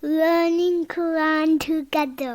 learning Quran together.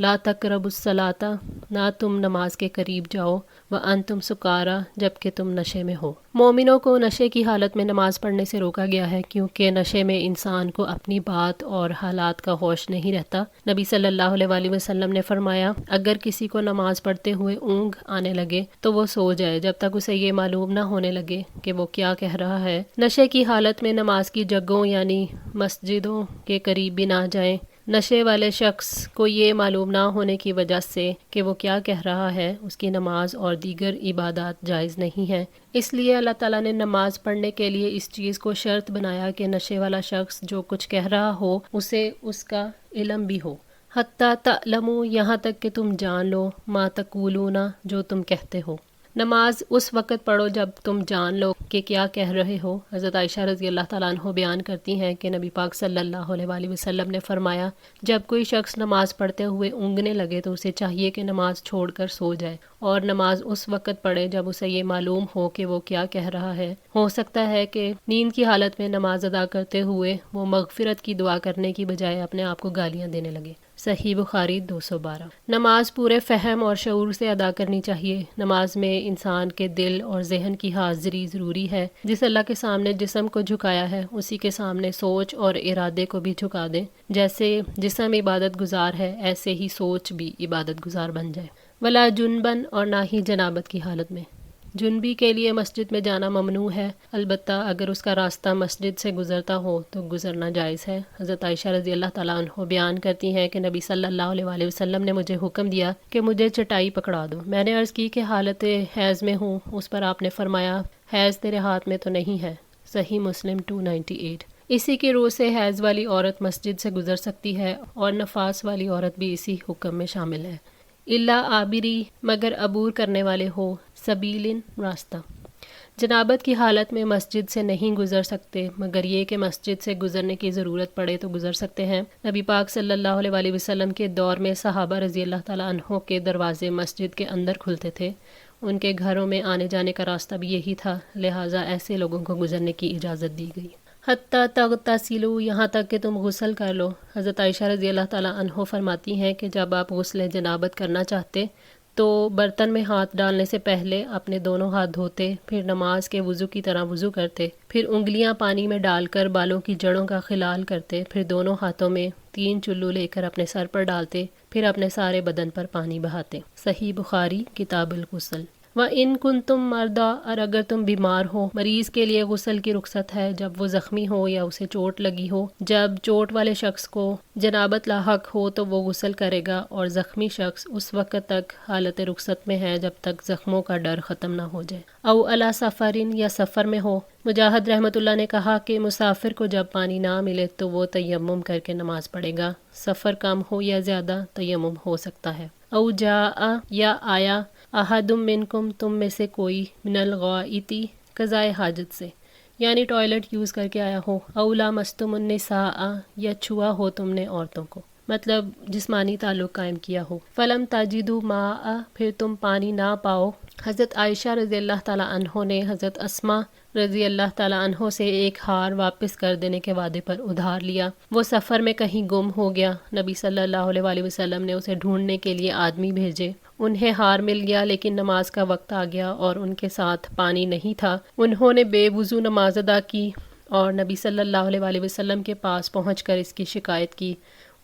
لا تقربوا الصلاۃ، نہ تم نماز کے قریب جاؤ، وانتم سکارا، جبکہ تم نشے میں ہو۔ مومنوں کو نشے کی حالت میں نماز پڑھنے سے روکا گیا ہے، کیونکہ نشے میں انسان کو اپنی بات اور حالات کا ہوش نہیں رہتا۔ نبی صلی اللہ علیہ وآلہ وسلم نے فرمایا، اگر کسی کو نماز پڑھتے ہوئے اونگ آنے لگے تو وہ سو جائے جب تک اسے یہ معلوم نہ ہونے لگے کہ وہ کیا کہہ رہا ہے۔ نشے کی حالت میں نماز کی جگہوں یعنی مسجدوں کے قریب بھی نہ جائیں۔ نشے والے شخص کو یہ معلوم نہ ہونے کی وجہ سے کہ وہ کیا کہہ رہا ہے، اس کی نماز اور دیگر عبادات جائز نہیں ہیں۔ اس لیے اللہ تعالیٰ نے نماز پڑھنے کے لیے اس چیز کو شرط بنایا کہ نشے والا شخص جو کچھ کہہ رہا ہو اسے اس کا علم بھی ہو۔ حتیٰ تعلموا، یہاں تک کہ تم جان لو، ما تقولون، جو تم کہتے ہو۔ نماز اس وقت پڑھو جب تم جان لو کہ کیا کہہ رہے ہو۔ حضرت عائشہ رضی اللہ تعالیٰ عنہ بیان کرتی ہیں کہ نبی پاک صلی اللہ علیہ وآلہ وسلم نے فرمایا، جب کوئی شخص نماز پڑھتے ہوئے اونگنے لگے تو اسے چاہیے کہ نماز چھوڑ کر سو جائے اور نماز اس وقت پڑھے جب اسے یہ معلوم ہو کہ وہ کیا کہہ رہا ہے۔ ہو سکتا ہے کہ نیند کی حالت میں نماز ادا کرتے ہوئے وہ مغفرت کی دعا کرنے کی بجائے اپنے آپ کو گالیاں دینے لگے۔ صحیح بخاری 212۔ نماز پورے فہم اور شعور سے ادا کرنی چاہیے۔ نماز میں انسان کے دل اور ذہن کی حاضری ضروری ہے۔ جس اللہ کے سامنے جسم کو جھکایا ہے اسی کے سامنے سوچ اور ارادے کو بھی جھکا دیں۔ جیسے جسم عبادت گزار ہے ایسے ہی سوچ بھی عبادت گزار بن جائے۔ ولا جنبن، اور نہ ہی جنابت کی حالت میں۔ جنبی کے لیے مسجد میں جانا ممنوع ہے، البتہ اگر اس کا راستہ مسجد سے گزرتا ہو تو گزرنا جائز ہے۔ حضرت عائشہ رضی اللہ تعالیٰ عنہ بیان کرتی ہیں کہ نبی صلی اللہ علیہ وآلہ وسلم نے مجھے حکم دیا کہ مجھے چٹائی پکڑا دو۔ میں نے عرض کی کہ حالت حیض میں ہوں، اس پر آپ نے فرمایا، حیض تیرے ہاتھ میں تو نہیں ہے۔ صحیح مسلم 298۔ اسی کی روح سے حیض والی عورت مسجد سے گزر سکتی ہے اور نفاس والی عورت بھی اسی حکم میں شامل ہے۔ الا عابری، مگر عبور کرنے والے ہو، سبیلن، راستہ۔ جنابت کی حالت میں مسجد سے نہیں گزر سکتے، مگر یہ کہ مسجد سے گزرنے کی ضرورت پڑے تو گزر سکتے ہیں۔ نبی پاک صلی اللہ علیہ وآلہ وسلم کے دور میں صحابہ رضی اللہ تعالیٰ عنہ کے دروازے مسجد کے اندر کھلتے تھے۔ ان کے گھروں میں آنے جانے کا راستہ بھی یہی تھا، لہٰذا ایسے لوگوں کو گزرنے کی اجازت دی گئی۔ حتیٰ تغتسلوا، یہاں تک کہ تم غسل کر لو۔ حضرت عائشہ رضی اللہ تعالیٰ عنہ فرماتی ہیں کہ جب آپ غسل جنابت کرنا چاہتے تو برتن میں ہاتھ ڈالنے سے پہلے اپنے دونوں ہاتھ دھوتے، پھر نماز کے وضو کی طرح وضو کرتے، پھر انگلیاں پانی میں ڈال کر بالوں کی جڑوں کا خلال کرتے، پھر دونوں ہاتھوں میں 3 چلو لے کر اپنے سر پر ڈالتے، پھر اپنے سارے بدن پر پانی بہاتے۔ صحیح بخاری کتاب الغسل۔ وَإِن كُنتُم مَرْضَىٰ، اور اگر تم بیمار ہو۔ مریض کے لیے غسل کی رخصت ہے جب وہ زخمی ہو یا اسے چوٹ لگی ہو۔ جب چوٹ والے شخص کو جنابت لاحق ہو تو وہ غسل کرے گا، اور زخمی شخص اس وقت تک حالت رخصت میں ہے جب تک زخموں کا ڈر ختم نہ ہو جائے۔ او علی سفرن، یا سفر میں ہو۔ مجاہد رحمۃ اللہ نے کہا کہ مسافر کو جب پانی نہ ملے تو وہ تیمم کر کے نماز پڑھے گا، سفر کم ہو یا زیادہ تیمم ہو سکتا ہے۔ او جاء، یا آیا، احد منکم، تم میں سے کوئی، من الغائط، قضائے حاجت سے، یعنی ٹوائلٹ یوز کر کے آیا ہو۔ او لامستم النساء، یا چھوا ہو تم نے عورتوں کو، مطلب جسمانی تعلق قائم کیا ہو۔ فلم تجدوا ماء، پھر تم پانی نہ پاؤ۔ حضرت عائشہ رضی اللہ تعالیٰ عنہ نے حضرت اسماء رضی اللہ تعالیٰ عنہ سے ایک ہار واپس کر دینے کے وعدے پر ادھار لیا۔ وہ سفر میں کہیں گم ہو گیا، نبی صلی اللہ علیہ وآلہ وسلم نے اسے ڈھونڈنے کے لیے آدمی بھیجے۔ انہیں ہار مل گیا، لیکن نماز کا وقت آ گیا اور ان کے ساتھ پانی نہیں تھا۔ انہوں نے بے وضو نماز ادا کی اور نبی صلی اللہ علیہ وآلہ وسلم کے پاس پہنچ کر اس کی شکایت کی۔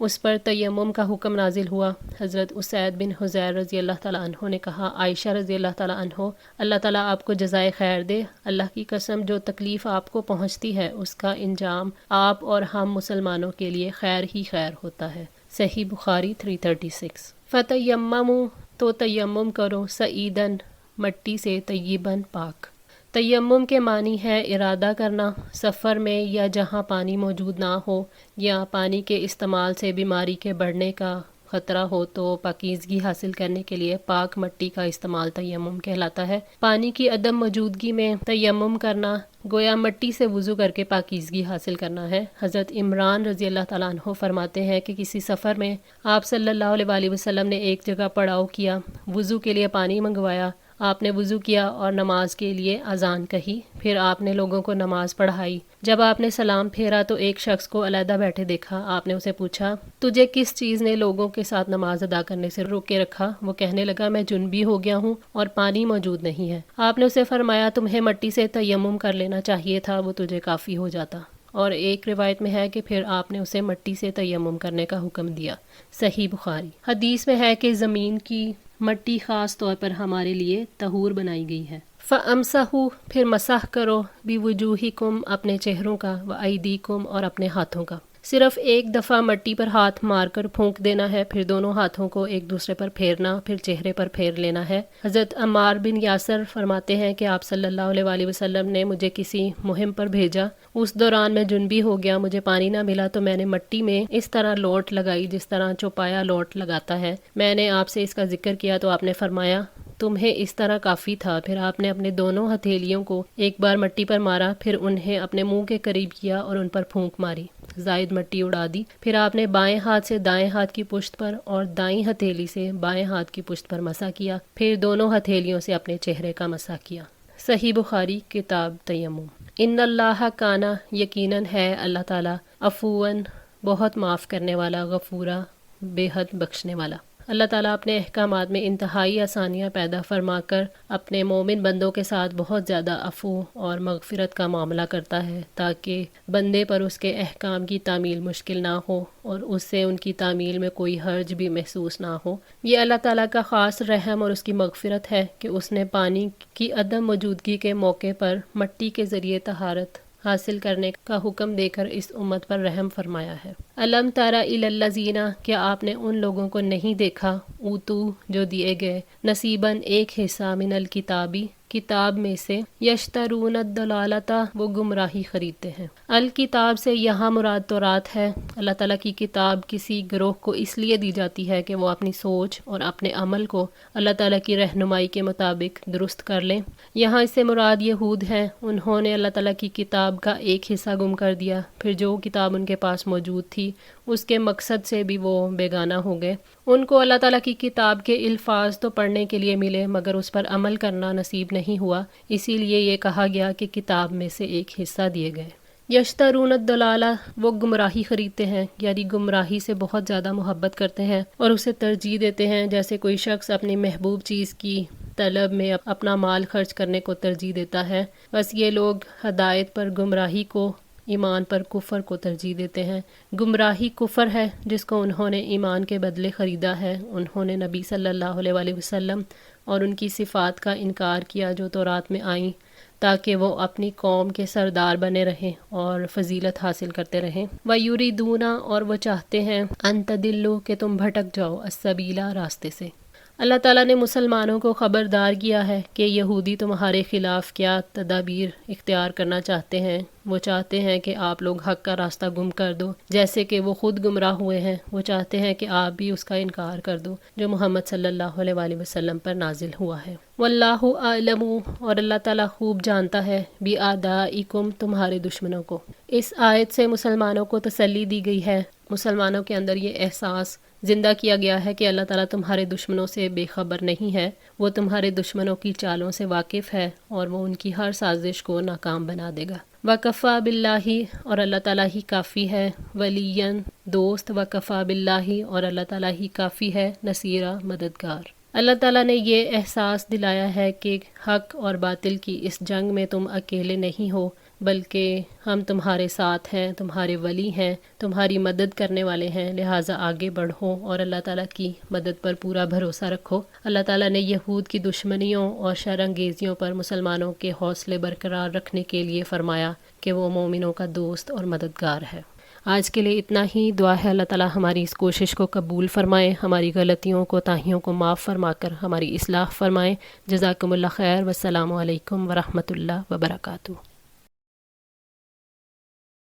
اس پر تیمم کا حکم نازل ہوا۔ حضرت اسید بن حضیر رضی اللہ تعالیٰ عنہ نے کہا، عائشہ رضی اللہ تعالیٰ عنہ، اللہ تعالیٰ آپ کو جزائے خیر دے، اللہ کی قسم جو تکلیف آپ کو پہنچتی ہے اس کا انجام آپ اور ہم مسلمانوں کے لیے خیر ہی خیر ہوتا ہے۔ صحیح بخاری 336۔ فتیمموا، تو تیمم کرو، سعیدن، مٹی سے، طیباً، پاک۔ تیمم کے معنی ہے ارادہ کرنا۔ سفر میں یا جہاں پانی موجود نہ ہو یا پانی کے استعمال سے بیماری کے بڑھنے کا خطرہ ہو تو پاکیزگی حاصل کرنے کے لیے پاک مٹی کا استعمال تیمم کہلاتا ہے۔ پانی کی عدم موجودگی میں تیمم کرنا گویا مٹی سے وضو کر کے پاکیزگی حاصل کرنا ہے۔ حضرت عمران رضی اللہ تعالیٰ عنہ فرماتے ہیں کہ کسی سفر میں آپ صلی اللہ علیہ وآلہ وسلم نے ایک جگہ پڑاؤ کیا، وضو کے لیے پانی منگوایا آپ نے وضو کیا اور نماز کے لیے اذان کہی، پھر آپ نے لوگوں کو نماز پڑھائی۔ جب آپ نے سلام پھیرا تو ایک شخص کو علیحدہ بیٹھے دیکھا۔ آپ نے اسے پوچھا، تجھے کس چیز نے لوگوں کے ساتھ نماز ادا کرنے سے روکے رکھا؟ وہ کہنے لگا، میں جنبی ہو گیا ہوں اور پانی موجود نہیں ہے۔ آپ نے اسے فرمایا، تمہیں مٹی سے تیمم کر لینا چاہیے تھا، وہ تجھے کافی ہو جاتا۔ اور ایک روایت میں ہے کہ پھر آپ نے اسے مٹی سے تیمم کرنے کا حکم دیا۔ صحیح بخاری۔ حدیث میں ہے کہ زمین کی مٹی خاص طور پر ہمارے لیے طہور بنائی گئی ہے۔ فَأَمْسَحُوا، پھر مسح کرو، بِوُجُوهِكُمْ اپنے چہروں کا، وَأَيْدِيكُمْ اور اپنے ہاتھوں کا۔ صرف ایک دفعہ مٹی پر ہاتھ مار کر پھونک دینا ہے، پھر دونوں ہاتھوں کو ایک دوسرے پر پھیرنا، پھر چہرے پر پھیر لینا ہے۔ حضرت عمار بن یاسر فرماتے ہیں کہ آپ صلی اللہ علیہ وآلہ وسلم نے مجھے کسی مہم پر بھیجا، اس دوران میں جنبی ہو گیا، مجھے پانی نہ ملا تو میں نے مٹی میں اس طرح لوٹ لگائی جس طرح چوپایا لوٹ لگاتا ہے۔ میں نے آپ سے اس کا ذکر کیا تو آپ نے فرمایا تمہیں اس طرح کافی تھا۔ پھر آپ نے اپنے دونوں ہتھیلیوں کو ایک بار مٹی پر مارا، پھر انہیں اپنے منہ کے قریب کیا اور ان پر پھونک ماری، زائد مٹی اڑا دی۔ پھر آپ نے بائیں ہاتھ سے دائیں ہاتھ کی پشت پر اور دائیں ہتھیلی سے بائیں ہاتھ کی پشت پر مسح کیا، پھر دونوں ہتھیلیوں سے اپنے چہرے کا مسح کیا۔ صحیح بخاری کتاب تیمم۔ ان اللہ کانا، یقیناً ہے اللہ تعالیٰ، عفواً بہت معاف کرنے والا، غفورا بے حد بخشنے والا۔ اللہ تعالیٰ اپنے احکامات میں انتہائی آسانیاں پیدا فرما کر اپنے مومن بندوں کے ساتھ بہت زیادہ عفو اور مغفرت کا معاملہ کرتا ہے، تاکہ بندے پر اس کے احکام کی تعمیل مشکل نہ ہو اور اس سے ان کی تعمیل میں کوئی حرج بھی محسوس نہ ہو۔ یہ اللہ تعالیٰ کا خاص رحم اور اس کی مغفرت ہے کہ اس نے پانی کی عدم موجودگی کے موقع پر مٹی کے ذریعے طہارت حاصل کرنے کا حکم دے کر اس امت پر رحم فرمایا ہے۔ الم تر الی الذین، کیا آپ نے ان لوگوں کو نہیں دیکھا، اوتو جو دیے گئے، نصیباً ایک حصہ، من الکتابی کتاب میں سے، یشترون الضلالۃ وہ گمراہی خریدتے ہیں۔ الکتاب سے یہاں مراد تورات ہے۔ اللہ تعالیٰ کی کتاب کسی گروہ کو اس لیے دی جاتی ہے کہ وہ اپنی سوچ اور اپنے عمل کو اللہ تعالیٰ کی رہنمائی کے مطابق درست کر لیں۔ یہاں اس سے مراد یہود ہیں، انہوں نے اللہ تعالیٰ کی کتاب کا ایک حصہ گم کر دیا، پھر جو کتاب ان کے پاس موجود تھی اس کے مقصد سے بھی وہ بیگانہ ہو گئے۔ ان کو اللہ تعالیٰ کی کتاب کے الفاظ تو پڑھنے کے لیے ملے مگر اس پر عمل کرنا نصیب نہیں ہوا، اسی لیے یہ کہا گیا کہ کتاب میں سے ایک حصہ دیے گئے۔ یشترون الضلالہ وہ گمراہی خریدتے ہیں، یعنی گمراہی سے بہت زیادہ محبت کرتے ہیں اور اسے ترجیح دیتے ہیں، جیسے کوئی شخص اپنی محبوب چیز کی طلب میں اپنا مال خرچ کرنے کو ترجیح دیتا ہے۔ بس یہ لوگ ہدایت پر گمراہی کو، ایمان پر کفر کو ترجیح دیتے ہیں۔ گمراہی کفر ہے جس کو انہوں نے ایمان کے بدلے خریدا ہے۔ انہوں نے نبی صلی اللہ علیہ وآلہ وسلم اور ان کی صفات کا انکار کیا جو تورات میں آئیں، تاکہ وہ اپنی قوم کے سردار بنے رہیں اور فضیلت حاصل کرتے رہیں۔ وَيُرِيدُونَ اور وہ چاہتے ہیں، أَن تَضِلُّوا کہ تم بھٹک جاؤ، السَّبِيلَ راستے سے۔ اللہ تعالیٰ نے مسلمانوں کو خبردار کیا ہے کہ یہودی تمہارے خلاف کیا تدابیر اختیار کرنا چاہتے ہیں۔ وہ چاہتے ہیں کہ آپ لوگ حق کا راستہ گم کر دو، جیسے کہ وہ خود گمراہ ہوئے ہیں۔ وہ چاہتے ہیں کہ آپ بھی اس کا انکار کر دو جو محمد صلی اللہ علیہ وآلہ وسلم پر نازل ہوا ہے۔ واللہ اعلم اور اللہ تعالیٰ خوب جانتا ہے، بِأَعْدَائِكُمْ تمہارے دشمنوں کو۔ اس آیت سے مسلمانوں کو تسلی دی گئی ہے، مسلمانوں کے اندر یہ احساس زندہ کیا گیا ہے کہ اللہ تعالیٰ تمہارے دشمنوں سے بے خبر نہیں ہے، وہ تمہارے دشمنوں کی چالوں سے واقف ہے اور وہ ان کی ہر سازش کو ناکام بنا دے گا۔ وَكَفَى بِاللَّهِ اور اللہ تعالیٰ ہی کافی ہے، وَلِيًّا دوست، وَكَفَى بِاللَّهِ اور اللہ تعالیٰ ہی کافی ہے، نصیرا مددگار۔ اللہ تعالیٰ نے یہ احساس دلایا ہے کہ حق اور باطل کی اس جنگ میں تم اکیلے نہیں ہو، بلکہ ہم تمہارے ساتھ ہیں، تمہارے ولی ہیں، تمہاری مدد کرنے والے ہیں، لہٰذا آگے بڑھو اور اللہ تعالیٰ کی مدد پر پورا بھروسہ رکھو۔ اللہ تعالیٰ نے یہود کی دشمنیوں اور شر انگیزیوں پر مسلمانوں کے حوصلے برقرار رکھنے کے لیے فرمایا کہ وہ مومنوں کا دوست اور مددگار ہے۔ آج کے لیے اتنا ہی۔ دعا ہے اللہ تعالیٰ ہماری اس کوشش کو قبول فرمائے، ہماری غلطیوں کوتاہیوں کو معاف فرما کر ہماری اصلاح فرمائے۔ جزاکم اللہ خیر، والسلام علیکم ورحمۃ اللہ وبرکاتہ۔